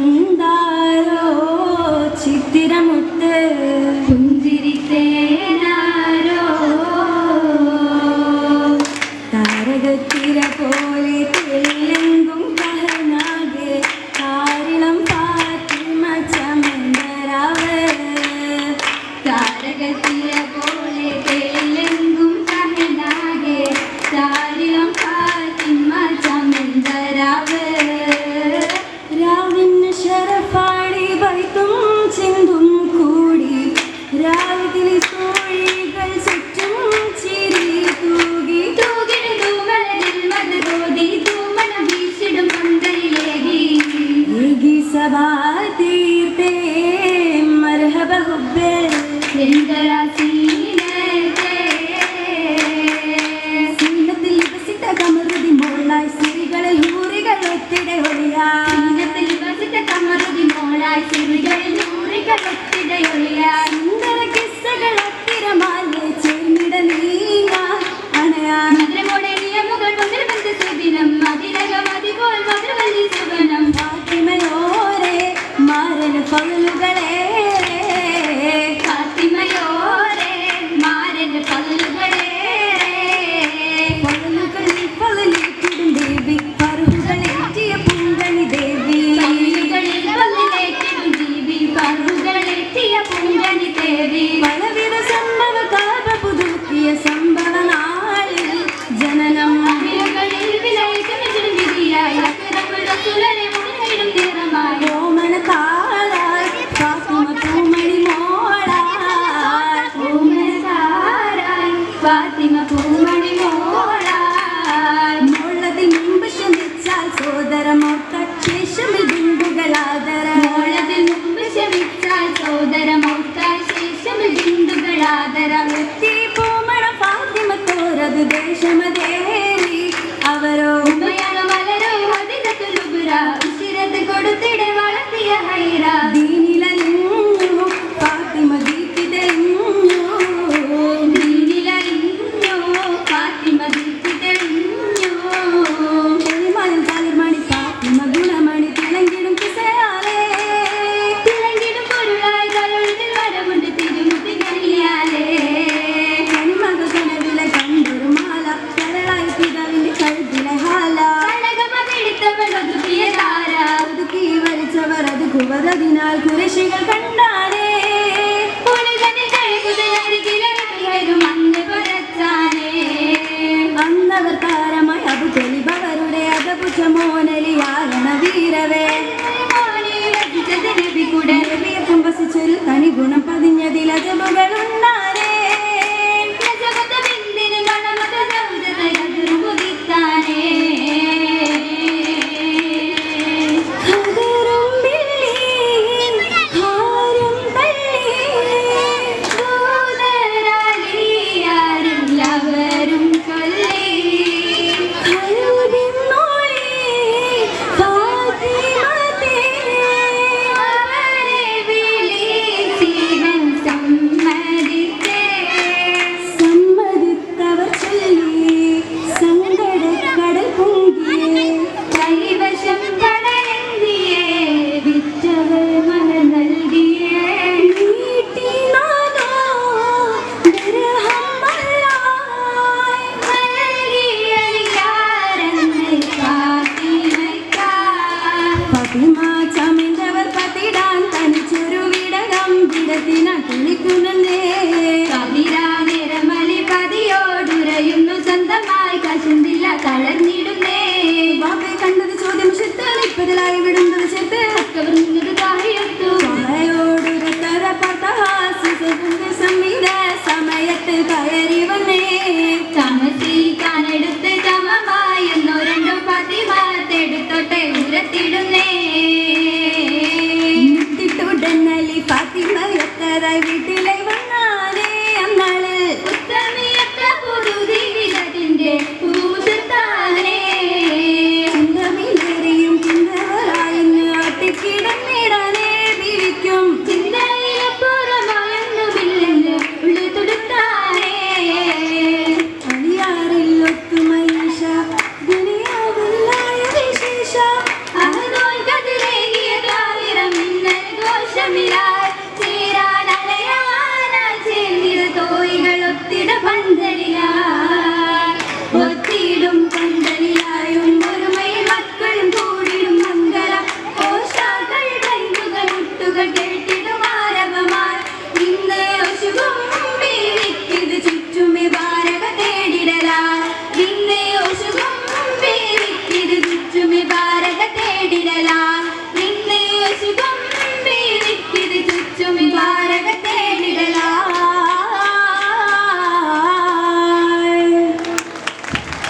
വந்தாരോ ചിത്തിരമുട്ട് പുഞ്ചിരിത്തേനാരോ താരകത്തിര പോലെ തെല്ലെങ്കും കഹനാകെ കാരിളം ഫാത്തിമ ചമന്തരാവ് താരകത്തിര പോലെ തെല്ലെങ്കും കഹനാകെ കാരിളം ഫാത്തിമ ചമന്തരാവ് രാവിന് ശരഫാടി ബൈത്തും ചിന്തും കൂടി രാവിലെ സോഴികൾ ചുറ്റും ചിരി തൂകി തൂകിടും മലരിൽ മധുരോധി തൂമണം വീശിടും പന്തലിലേകി ഏകി സഭാ തീർത്തേ മർഹബ ഹുബ്ബേ സീനത്തിൽ വികസിത കമറുതി മോളായി സിരികളിൽ ഹൂറികൾ ഒത്തിടെ ഒളിയാ സുന്ദര കിസ്സകൾ ഒത്തിരമാലെ ചേർന്നിട നീങ്ങ അണയാ ഫാത്തിമയോരെ മാരൻ പകലുകളെ പകലുകളിൽ പകലേറ്റിടും ദേവി പറുകളേറ്റിയ പൂങ്കണി ദേവി പലവിധ സംഭവ കാപ പുതുക്കിയ സംഭവ നാളിൽ ജനനം ഓമന താരായി ഫാത്തിമ പൂമണി മോളായി ഫാത്തിമ പൂമണി മോളായി മോളതിൽ മുമ്പ് ക്ഷമിച്ചാൽ സോദരമൊത്ത ശേഷമിൽ ബിന്ദുകളാദര മോളതിൽ മുമ്പ് ക്ഷമിച്ചാൽ സോദരമൊത്ത ശേഷമിൽ ബിന്ദുകളാദര എത്തി പൂമണ ഫാത്തിമ തോരത് ദേശമതേരി അവരോ മലരോ അതിരത്തുലുബുര ഉശിരത്ത് കൊടുത്തിടെ വളർത്തിയ ഹൈറ ദീനിലലിഞ്ഞു ഫാത്തിമ ദീപ്തിതെളിഞ്ഞു ദീനിലലിഞ്ഞു ഫാത്തിമ ദീപ്തിതെളിഞ്ഞു തെളിമണി തളിർമണി ഫാത്തിമ ഗുണമണി തിളങ്ങിടും കിസയാലേ തിളങ്ങിടും പൊരുളായി തലൊഴുതിൽ വരവുണ്ട് തിരുമുട്ടി കനിയാലേ കനിമക കനവിലെ കണ്ടൊരു മാല കരളായി പിതാവിന്റെ കഴുത്തിലെ ഹാല ഒതുക്കി വലിച്ചവർ അത് കുവതതിനാൽ കുറശികൾ കണ്ടാനേ അന്നവർ താരമായി അബു തെളിബവരുടെ അകപുച്ച മോനലിയാരണ വീരവേ വസിച്ചൊരു തനി ഗുണം പതിഞ്ഞതിൽ അജബുകളുണ്ടാനേ കണ്ടത് ചോദ്യം ഇപ്പതിലായി വിടുന്നത് ചേർത്ത് സമയത്ത് കയറി വന്നേ ചമച്ചിക്കാനെടുത്ത് ചമമായി എന്നോ രണ്ടോ ഫാത്തിമത്തെടുത്തോട്ടെ ഉരത്തിടുന്നേ ഫാത്തിമ എത്തരായി വീട്ടിൽ